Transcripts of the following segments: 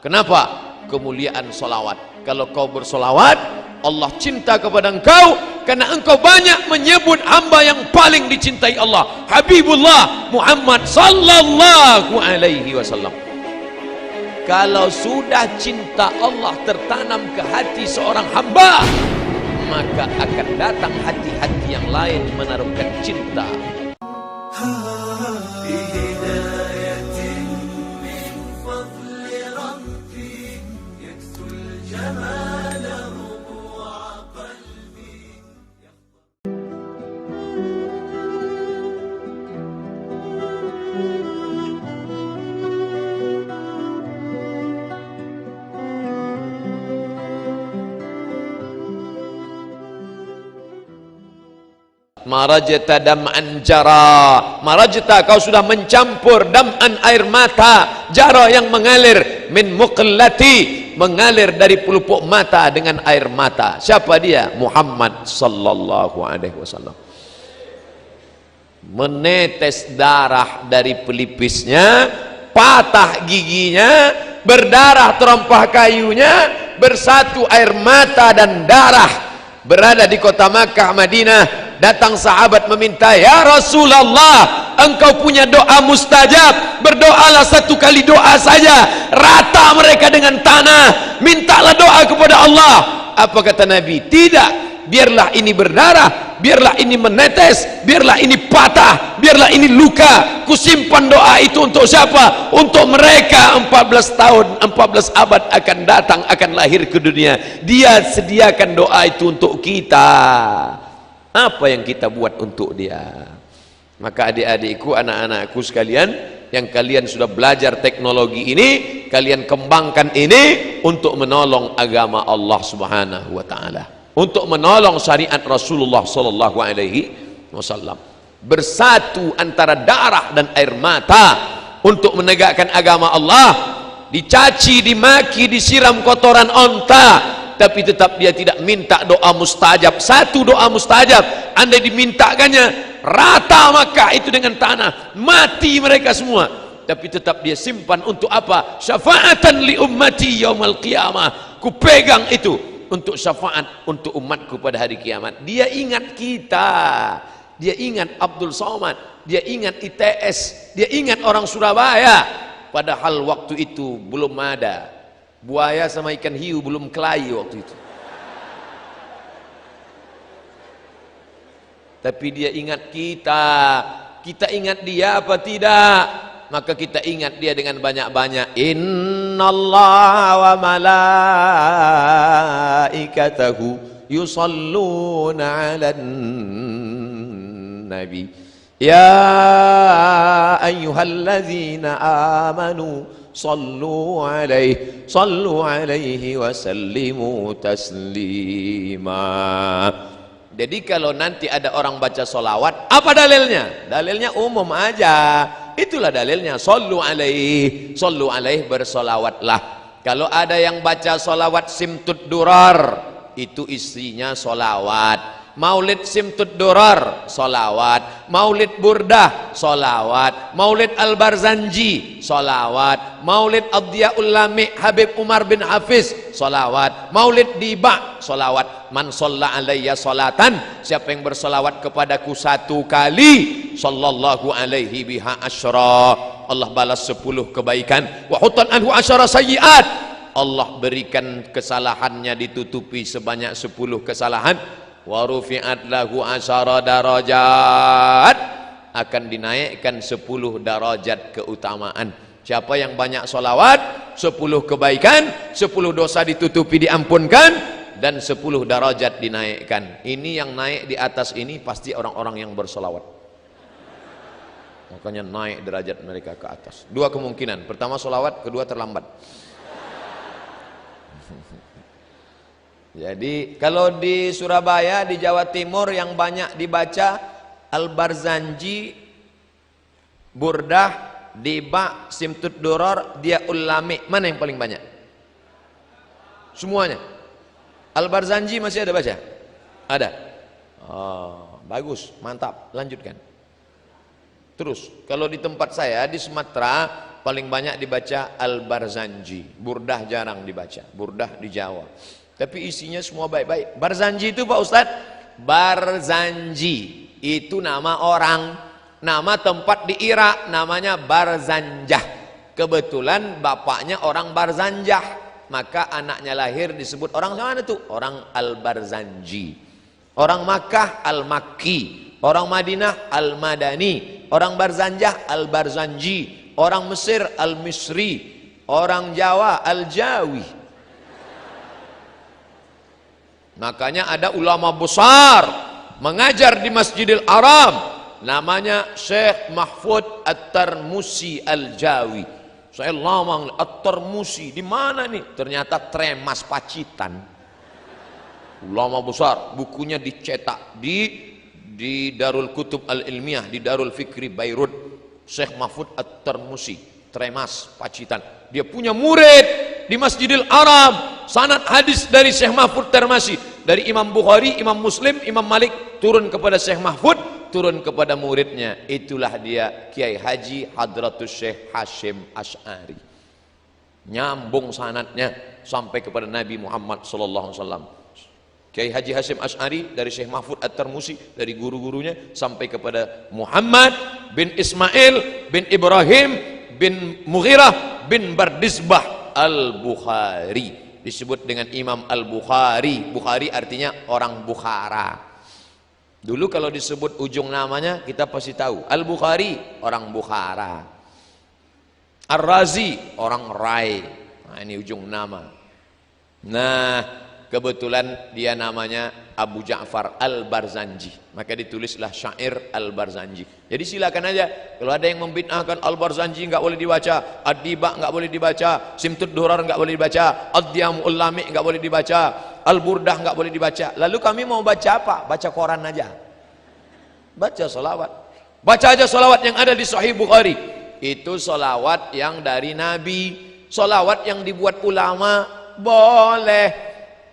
Kenapa? Kemuliaan solawat. Kalau kau bersolawat, Allah cinta kepada engkau karena engkau banyak menyebut hamba yang paling dicintai Allah, Habibullah Muhammad sallallahu alaihi wasallam. Kalau sudah cinta Allah tertanam ke hati seorang hamba, maka akan datang hati-hati yang lain menaruhkan cinta. Marajta dam'an jara, marajta kau sudah mencampur dam'an air mata, jara yang mengalir, min muqallati mengalir dari pelupuk mata dengan air mata. Siapa dia? Muhammad sallallahu alaihi wasallam. Menetes darah dari pelipisnya, patah giginya, berdarah terompah kayunya, bersatu air mata dan darah. Berada di kota Makkah Madinah, datang sahabat meminta, ya Rasulullah, engkau punya doa mustajab, berdoalah satu kali doa saja, rata mereka dengan tanah, mintalah doa kepada Allah. Apa kata Nabi? Tidak, biarlah ini berdarah, biarlah ini menetes, biarlah ini patah, biarlah ini luka, kusimpan doa itu untuk siapa? Untuk mereka 14 tahun, 14 abad akan datang, akan lahir ke dunia. Dia sediakan doa itu untuk kita. Apa yang kita buat untuk dia? Maka adik-adikku, anak-anakku sekalian, yang kalian sudah belajar teknologi ini, kalian kembangkan ini untuk menolong agama Allah subhanahu wa ta'ala, untuk menolong syariat Rasulullah sallallahu alaihi wasallam. Bersatu antara darah dan air mata untuk menegakkan agama Allah. Dicaci, dimaki, disiram kotoran onta, tapi tetap dia tidak minta doa mustajab. Satu doa mustajab, andai dimintakannya, rata Makkah itu dengan tanah, mati mereka semua. Tapi tetap dia simpan untuk apa? Syafaatan li ummati yaumal qiyamah. Kupegang itu untuk syafaat untuk umatku pada hari kiamat. Dia ingat kita, dia ingat Abdul Somad, dia ingat ITS, dia ingat orang Surabaya. Padahal waktu itu belum ada buaya sama ikan hiu, belum kelahi waktu itu. Tapi dia ingat kita. Kita ingat dia apa tidak? Maka kita ingat dia dengan banyak-banyak. Innallaha wa malaikatahu yusalluna 'alan nabi. Ya ayyuhalladzina amanu sallu alaihi wa sallimu taslima. Jadi kalau nanti ada orang baca solawat, apa dalilnya? Dalilnya umum aja. Itulah dalilnya. Sallu alaihi bersolawatlah. Kalau ada yang baca solawat simtud durar, itu isinya solawat. Maulid simtud durar, solawat. Maulid burdah, solawat. Maulid al-barzanji, solawat. Maulid ad-diyaul lami Habib Umar bin Hafiz, solawat. Maulid diba, solawat. Man sholla alayya solatan, siapa yang bersolawat kepadaku satu kali, sallallahu alaihi biha asyra, Allah balas 10 kebaikan. Wa hutan anhu asyara sayyiat, Allah berikan kesalahannya ditutupi sebanyak 10 kesalahan. Wa rufi'at lahu asyara darajat, akan dinaikkan 10 darajat keutamaan. Siapa yang banyak solawat, 10 kebaikan, 10 dosa ditutupi diampunkan, dan 10 darajat dinaikkan. Ini yang naik di atas ini pasti orang-orang yang bersolawat. Makanya naik derajat mereka ke atas. Dua kemungkinan, pertama solawat, kedua terlambat. Jadi kalau di Surabaya, di Jawa Timur yang banyak dibaca Al-Barzanji, Burdah, Diba, Simtud Duror, Dia Ulami, mana yang paling banyak? Semuanya. Al-Barzanji masih ada baca? Ada. Oh, bagus, mantap, lanjutkan. Terus kalau di tempat saya di Sumatera paling banyak dibaca Al-Barzanji. Burdah jarang dibaca, burdah di Jawa. Tapi isinya semua baik-baik. Barzanji itu Pak Ustadz, Barzanji itu nama orang, nama tempat di Irak namanya Barzanjah. Kebetulan bapaknya orang Barzanjah, maka anaknya lahir disebut orang mana tuh? Orang Al-Barzanji. Orang Makkah Al-Makki, orang Madinah Al-Madani, orang Barzanjah Al-Barzanji, orang Mesir Al-Misri, orang Jawa Al-Jawi. Makanya ada ulama besar mengajar di Masjidil Haram, namanya Syekh Mahfud At-Tarmusi Al-Jawi. Saya lama At-Tarmusi di mana nih? Ternyata Tremas Pacitan. Ulama besar, bukunya dicetak di Darul Kutub Al-Ilmiah, di Darul Fikri Beirut. Syekh Mahfud At-Tarmusi, Tremas Pacitan. Dia punya murid di Masjidil Haram, sanad hadis dari Syekh Mahfud Tarmusi, dari Imam Bukhari, Imam Muslim, Imam Malik, turun kepada Syekh Mahfud, turun kepada muridnya. Itulah dia Kiai Haji Hadratus Syekh Hashim Asy'ari. Nyambung sanadnya sampai kepada Nabi Muhammad sallallahu alaihi wasallam. Kiai Haji Hashim Asy'ari dari Syekh Mahfud At-Tarmusi, dari guru-gurunya sampai kepada Muhammad bin Ismail bin Ibrahim bin Mughirah bin Bardisbah Al-Bukhari, disebut dengan Imam Al-Bukhari. Bukhari artinya orang Bukhara. Dulu kalau disebut ujung namanya kita pasti tahu, Al-Bukhari orang Bukhara, Ar-Razi orang Rai. Nah, ini ujung nama. Nah, kebetulan dia namanya Abu Ja'far Al-Barzanji, maka ditulislah syair Al-Barzanji. Jadi silakan aja, kalau ada yang membid'ahkan Al-Barzanji nggak boleh dibaca, Ad-Diba nggak boleh dibaca, Simtud Durar nggak boleh dibaca, Ad-Diyamul Lami nggak boleh dibaca, Al-Burdah nggak boleh dibaca. Lalu kami mau baca apa? Baca Quran aja, baca salawat, baca aja salawat yang ada di Sahih Bukhari. Itu salawat yang dari Nabi. Salawat yang dibuat ulama boleh.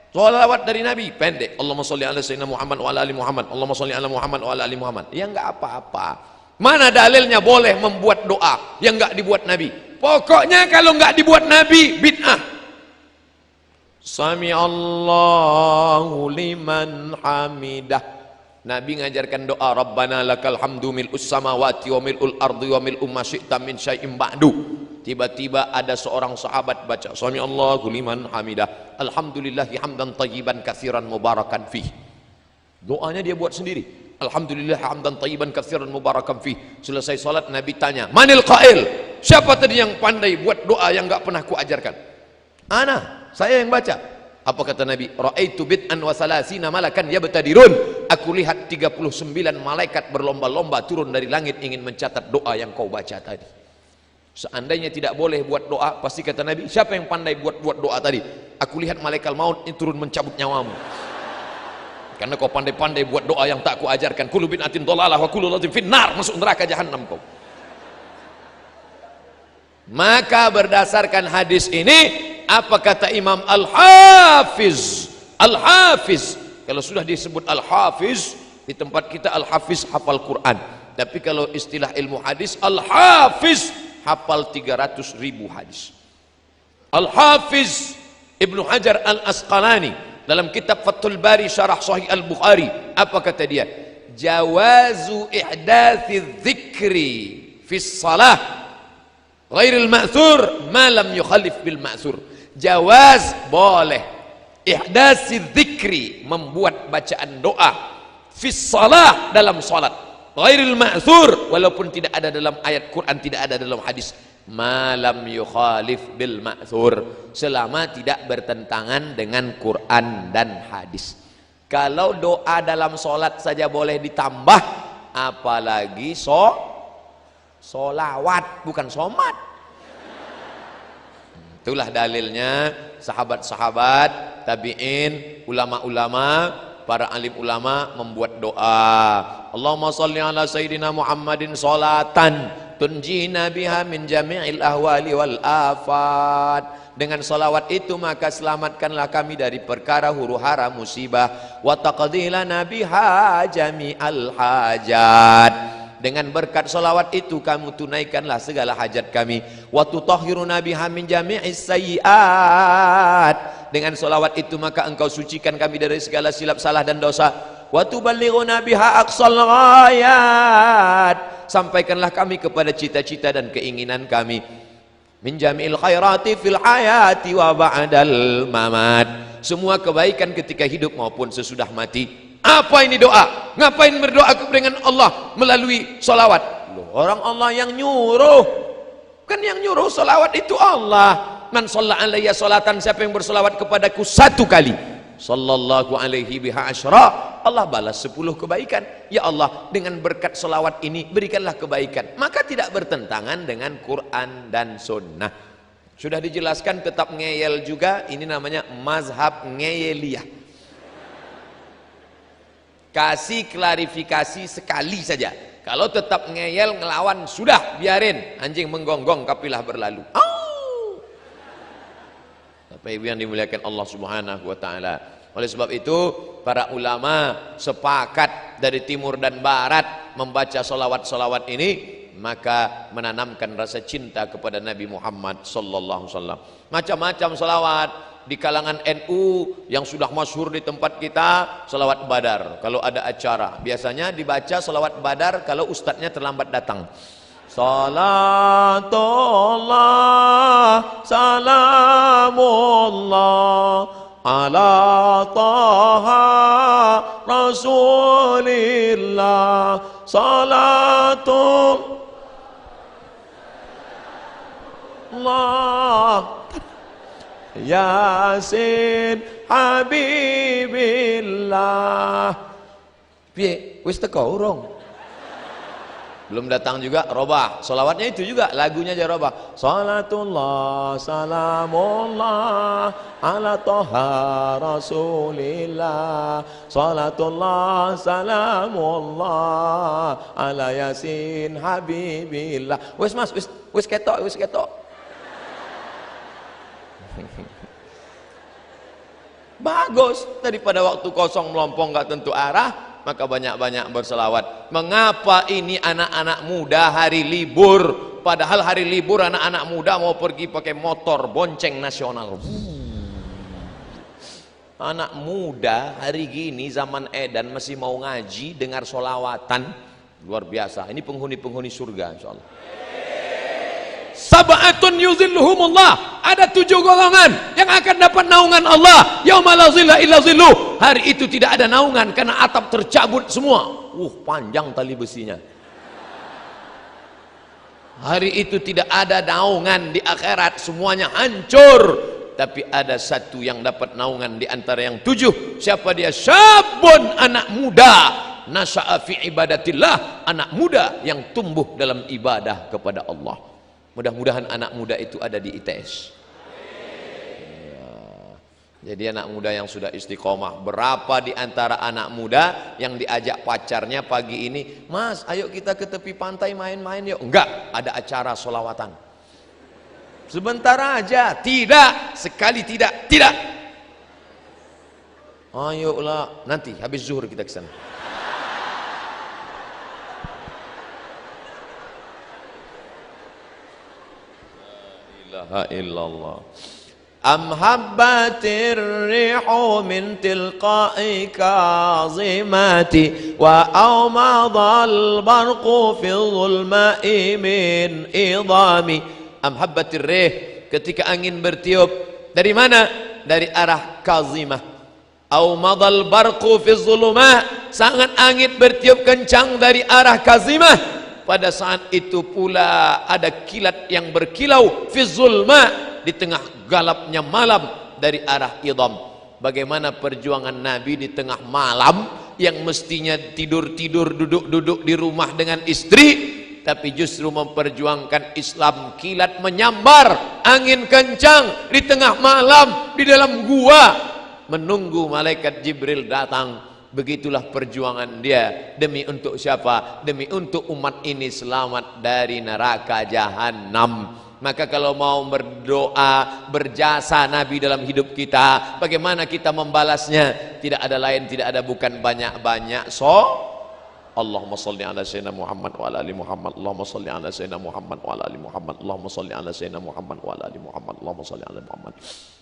Salawat dari Nabi pendek, Allahumma sholli ala sayyidina Muhammad wa ala ali Muhammad, Allahumma sholli ala Muhammad wa ala ali Muhammad. Ya enggak apa-apa. Mana dalilnya boleh membuat doa yang enggak dibuat Nabi? Pokoknya kalau enggak dibuat Nabi bid'ah. Sami Allahu liman hamidah. Nabi ngajarkan doa Rabbana lakal hamdu mil'us samawati wa mil'ul ardi wa mil'u ma syi'ta min syai'in ba'du. Tiba-tiba ada seorang sahabat baca Sami Allahu liman hamidah, alhamdulillahi hamdan tayyiban katsiran mubarakan fih. Doanya dia buat sendiri, alhamdulillah hamdan tayyiban katsiran mubarakan fih. Selesai salat Nabi tanya, manil qail? Siapa tadi yang pandai buat doa yang enggak pernah kuajarkan? Ana, saya yang baca. Apa kata Nabi? Ra'aitu bid'an wa salasina malakan yabtadirun. Aku lihat 39 malaikat berlomba-lomba turun dari langit ingin mencatat doa yang kau baca tadi. Seandainya tidak boleh buat doa, pasti kata Nabi, siapa yang pandai buat doa tadi? Aku lihat malaikat maut ini turun mencabut nyawamu. Karena kau pandai-pandai buat doa yang tak ku ajarkan. Kullu bid'atin dhalalah wa kullu dhalatin finnar, masuk neraka jahanam kau. Maka berdasarkan hadis ini, apa kata Imam Al-Hafiz? Al-Hafiz, kalau sudah disebut Al-Hafiz, di tempat kita Al-Hafiz hafal Quran. Tapi kalau istilah ilmu hadis, Al-Hafiz hafal 300.000 hadis. Al-Hafiz Ibnu Hajar Al-Asqalani dalam kitab Fathul Bari Syarah Sahih Al-Bukhari, apa kata dia? Jawazu ihdathi dzikri fi shalah ghairil ma'thur ma lam yukhalif bil ma'thur. Jawaz, boleh, ihdathi dzikri, membuat bacaan doa fi shalah, dalam salat, ghairil ma'thur, walaupun tidak ada dalam ayat Quran, tidak ada dalam hadis, malam yukhalif bil ma'thur, selama tidak bertentangan dengan Quran dan hadis. Kalau doa dalam solat saja boleh ditambah, apalagi solawat, bukan somat. Itulah dalilnya sahabat-sahabat, tabi'in, ulama-ulama, para alim ulama membuat doa. Allahumma sholli ala sayyidina Muhammadin sholatan tunjina biha min jami'il ahwali wal afat. Dengan salawat itu maka selamatkanlah kami dari perkara huru-hara musibah, wa taqdi lana biha jami'al hajat, dengan berkat solawat itu kamu tunaikanlah segala hajat kami. Wa tutahhiruna biha min jami'is sayyi'at, dengan solawat itu maka engkau sucikan kami dari segala silap salah dan dosa. Wa tuballighuna biha aqsal ghayat, sampaikanlah kami kepada cita-cita dan keinginan kami. Min jami'il khairati fil hayati wa ba'dal mamat, semua kebaikan ketika hidup maupun sesudah mati. Apa ini doa? Ngapain berdoa dengan Allah melalui solawat? Loh, orang Allah yang nyuruh, kan yang nyuruh solawat itu Allah. Man shalla alayya salatan, siapa yang bersolawat kepadaku satu kali, sallallahu alaihi biha asyra, Allah balas 10 kebaikan. Ya Allah, dengan berkat solawat ini berikanlah kebaikan. Maka tidak bertentangan dengan Quran dan Sunnah. Sudah dijelaskan, tetap ngeyel juga. Ini namanya mazhab ngeyeliyah. Kasih klarifikasi sekali saja. Kalau tetap ngeyel ngelawan, sudah biarin, anjing menggonggong kapilah berlalu. Bapak Ibu yang dimuliakan Allah Subhanahu wa taala. Oleh sebab itu para ulama sepakat dari timur dan barat membaca solawat-solawat ini, maka menanamkan rasa cinta kepada Nabi Muhammad sallallahu alaihi wasallam. Macam-macam solawat di kalangan NU yang sudah masyhur di tempat kita, solawat badar. Kalau ada acara biasanya dibaca solawat badar kalau ustadznya terlambat datang. Salatullah salamullah ala taha rasulillah salatullah Yasin Habibillah. Piye? Wis teko urung? Belum datang juga robah. Solawatnya itu juga, lagunya aja robah. Salatullah salamullah ala toha rasulillah. Salatullah salamullah ala yasin habibillah. Wis mas, wis ketok, wis ketok. Bagus, daripada waktu kosong melompong gak tentu arah, maka banyak-banyak berselawat. Mengapa ini anak-anak muda hari libur, padahal hari libur anak-anak muda mau pergi pakai motor bonceng nasional. Anak muda hari gini zaman edan masih mau ngaji, dengar solawatan, luar biasa. Ini penghuni-penghuni surga insyaallah. Sab'atun yuzilluhumullah, ada 7 golongan yang akan dapat naungan Allah. Yauma la zilla illa zilluh, hari itu tidak ada naungan karena atap tercabut semua. Panjang tali besinya. Hari itu tidak ada naungan di akhirat, semuanya hancur. Tapi ada satu yang dapat naungan di antara yang 7. Siapa dia? Syabun, anak muda, nasya'a fi ibadatillah, anak muda yang tumbuh dalam ibadah kepada Allah. Mudah-mudahan anak muda itu ada di ITS. Ya. Jadi anak muda yang sudah istiqomah. Berapa di antara anak muda yang diajak pacarnya pagi ini, Mas ayo kita ke tepi pantai main-main yuk. Enggak, ada acara solawatan. Sebentar aja. Tidak, sekali tidak. Tidak. Ayolah, nanti habis zuhur kita ke sana. Illallah. Am habbatir rihu min tilqa'i kazimati wa awmadal barqu fi dhulma'i min idami. Am habbatir rih, ketika angin bertiup dari mana? Dari arah Kazimah. Awmadal barqu fi dhulma, sangat angin bertiup kencang dari arah Kazimah. Pada saat itu pula ada kilat yang berkilau fi zulma, di tengah galapnya malam dari arah Idham. Bagaimana perjuangan Nabi di tengah malam yang mestinya tidur-tidur, duduk-duduk di rumah dengan istri, tapi justru memperjuangkan Islam. Kilat menyambar, angin kencang di tengah malam di dalam gua menunggu malaikat Jibril datang. Begitulah perjuangan dia. Demi untuk siapa? Demi untuk umat ini selamat dari neraka jahanam. Maka kalau mau berdoa, berjasa Nabi dalam hidup kita, bagaimana kita membalasnya? Tidak ada lain, tidak ada bukan banyak-banyak Allahumma salli ala sayyidina Muhammad wa ala ali Muhammad. Allahumma salli ala sayyidina Muhammad wa ala ali Muhammad. Allahumma salli ala sayyidina Muhammad wa ala ali Muhammad. Allahumma salli ala Muhammad.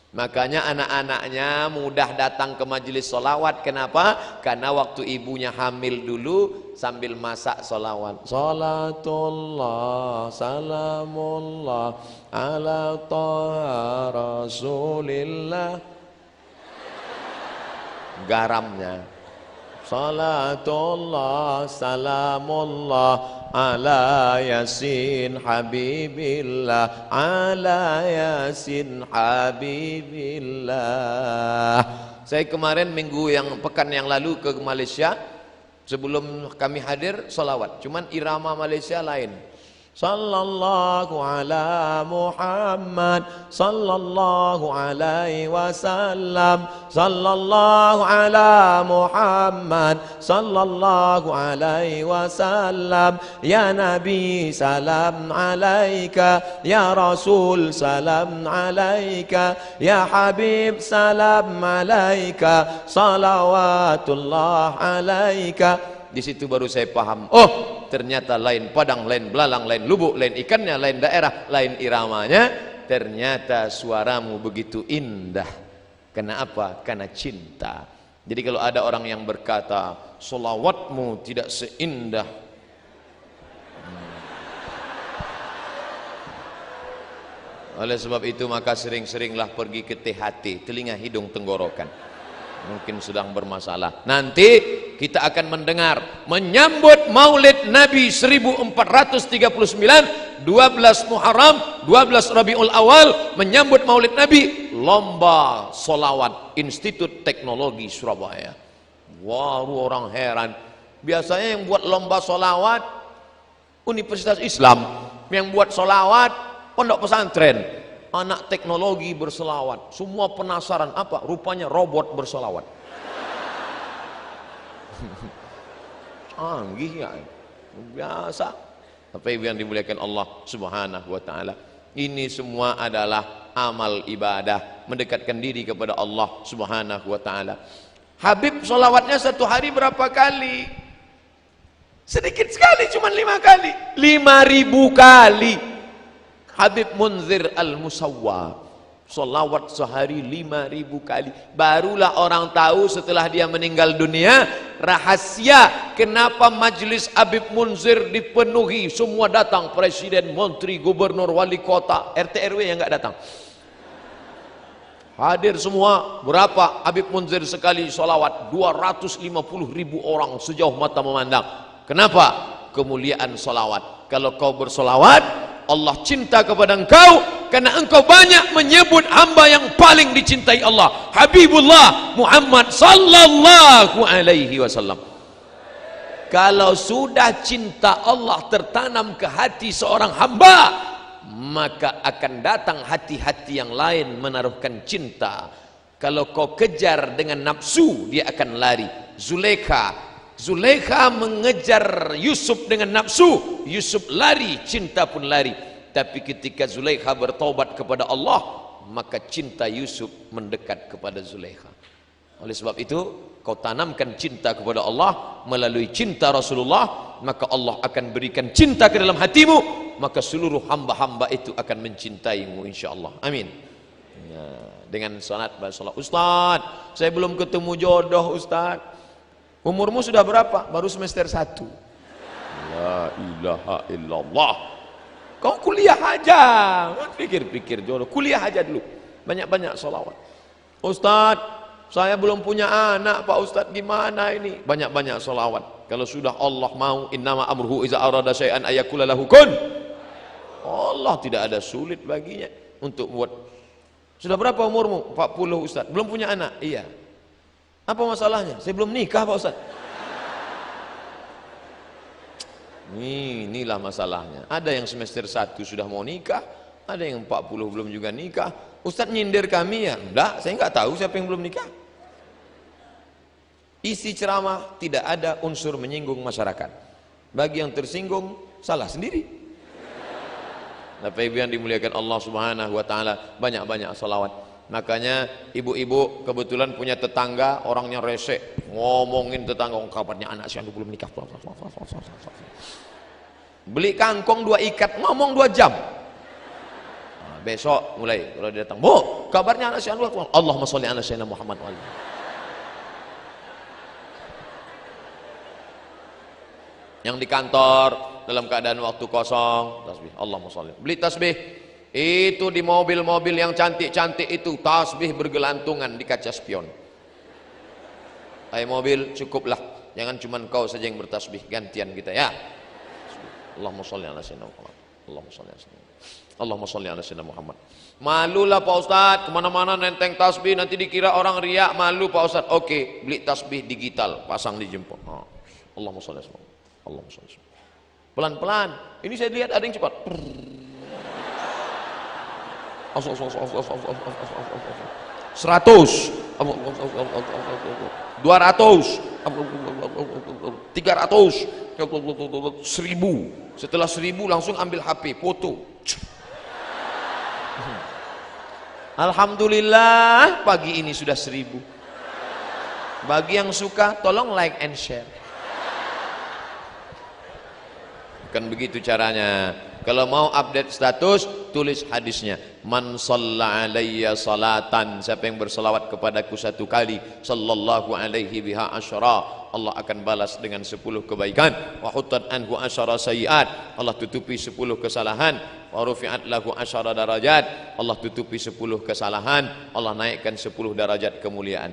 Makanya anak-anaknya mudah datang ke majelis solawat. Kenapa? Karena waktu ibunya hamil dulu sambil masak solawat. Salatullah salamullah ala taha rasulillah. Garamnya salatullah salamullah ala yasin habibillah ala yasin habibillah. Saya kemarin pekan yang lalu ke Malaysia. Sebelum kami hadir salawat, cuman irama Malaysia lain. Sallallahu ala Muhammad sallallahu alaihi wasallam. Sallallahu ala Muhammad sallallahu alaihi wasallam. Ya Nabi salam alaika, ya Rasul salam alaika, ya Habib salam alaika, salawatullah alaika. Di situ baru saya paham, oh ternyata lain padang, lain belalang, lain lubuk, lain ikannya, lain daerah, lain iramanya. Ternyata suaramu begitu indah. Kenapa? Karena cinta. Jadi kalau ada orang yang berkata solawatmu tidak seindah, oleh sebab itu maka sering-seringlah pergi ke THT, telinga hidung tenggorokan. Mungkin sedang bermasalah. Nanti kita akan mendengar menyambut Maulid Nabi 1439, 12 Muharram, 12 Rabiul Awal, menyambut Maulid Nabi, lomba solawat Institut Teknologi Surabaya. Wah, orang heran. Biasanya yang buat lomba solawat Universitas Islam, yang buat solawat pondok pesantren. Anak teknologi berselawat, semua penasaran apa? Rupanya robot berselawat. Canggih ya, biasa. Apa yang dimuliakan Allah Subhanahu wa taala. Ini semua adalah amal ibadah, mendekatkan diri kepada Allah Subhanahu wa taala. Habib selawatnya satu hari berapa kali? Sedikit sekali, cuma 5 kali. 5.000 kali. Habib Munzir Al-Musawwa solawat sehari 5.000 kali. Barulah orang tahu setelah dia meninggal dunia rahasia kenapa majelis Habib Munzir dipenuhi, semua datang, presiden, menteri, gubernur, wali kota, RT RW yang enggak datang hadir semua. Berapa Habib Munzir sekali solawat? 250.000 orang sejauh mata memandang. Kenapa? Kemuliaan solawat. Kalau kau bersolawat, Allah cinta kepada engkau karena engkau banyak menyebut hamba yang paling dicintai Allah, Habibullah Muhammad sallallahu alaihi wasallam. Kalau sudah cinta Allah tertanam ke hati seorang hamba, maka akan datang hati-hati yang lain menaruhkan cinta. Kalau kau kejar dengan nafsu, dia akan lari. Zulaikha mengejar Yusuf dengan nafsu, Yusuf lari, cinta pun lari. Tapi ketika Zulaikha bertaubat kepada Allah, maka cinta Yusuf mendekat kepada Zulaikha. Oleh sebab itu, kau tanamkan cinta kepada Allah melalui cinta Rasulullah, maka Allah akan berikan cinta ke dalam hatimu, maka seluruh hamba-hamba itu akan mencintaimu insyaallah. Amin. Ya, dengan salat bersolat. Ustaz, saya belum ketemu jodoh Ustaz. Umurmu sudah berapa? Baru semester 1. La ilaha illallah. Kau kuliah aja. Pikir-pikir jodoh. Kuliah aja dulu. Banyak-banyak sholawat. Ustaz, saya belum punya anak Pak Ustaz, gimana ini? Banyak-banyak sholawat. Kalau sudah Allah mau, innama amruhu iza arada syai'an ayakula lahu kun. Allah tidak ada sulit baginya untuk buat. Sudah berapa umurmu? 40 Ustaz. Belum punya anak? Iya. Apa masalahnya? Saya belum nikah Pak Ustaz. Inilah masalahnya. Ada yang semester 1 sudah mau nikah, ada yang 40 belum juga nikah. Ustaz nyindir kami ya? Enggak, saya enggak tahu siapa yang belum nikah. Isi ceramah tidak ada unsur menyinggung masyarakat. Bagi yang tersinggung, salah sendiri. Bapak Ibu yang dimuliakan Allah Subhanahu wa taala, banyak-banyak salawat. Makanya ibu-ibu kebetulan punya tetangga orangnya resek, ngomongin tetangga, kabarnya anak si Anu belum nikah. Beli kangkong 2 ikat, ngomong 2 jam. Nah, besok mulai kalau dia datang, Bu, kabarnya anak si Anu, Allahumma sholli ala sayyidina Muhammad wa alihi. Yang di kantor dalam keadaan waktu kosong, tasbih, Allahumma sholli. Beli tasbih. Itu di mobil-mobil yang cantik-cantik itu tasbih bergelantungan di kaca spion. Hai mobil, cukuplah, jangan cuma kau saja yang bertasbih, gantian kita ya. Allahumma sholli ala sayyidina Muhammad. Allahumma sholli ala sayyidina Muhammad. Allahumma sholli ala sayyidina Muhammad. Malulah Pak Ustadz, kemana-mana nenteng tasbih, nanti dikira orang riak, malu Pak Ustadz. Oke, beli tasbih digital, pasang di jempol. Allahumma sholli ala sayyidina Muhammad. Allahumma sholli ala sayyidina Muhammad. Pelan-pelan. Ini saya lihat ada yang cepat. 100, 200, 300, 1000. Setelah 1000 langsung ambil HP, foto. Alhamdulillah pagi ini sudah 1000. Bagi yang suka tolong like and share. Kan begitu caranya. Kalau mau update status, tulis hadisnya. Man shalla alayya salatan, siapa yang berselawat kepadaku 1 kali, sallallahu alaihi biha asyara, Allah akan balas dengan 10 kebaikan. Wa huttat anhu asyara sayiat, Allah tutupi 10 kesalahan. Wa rufi'at lahu asyara darajat, Allah tutupi 10 kesalahan, Allah naikkan 10 derajat kemuliaan.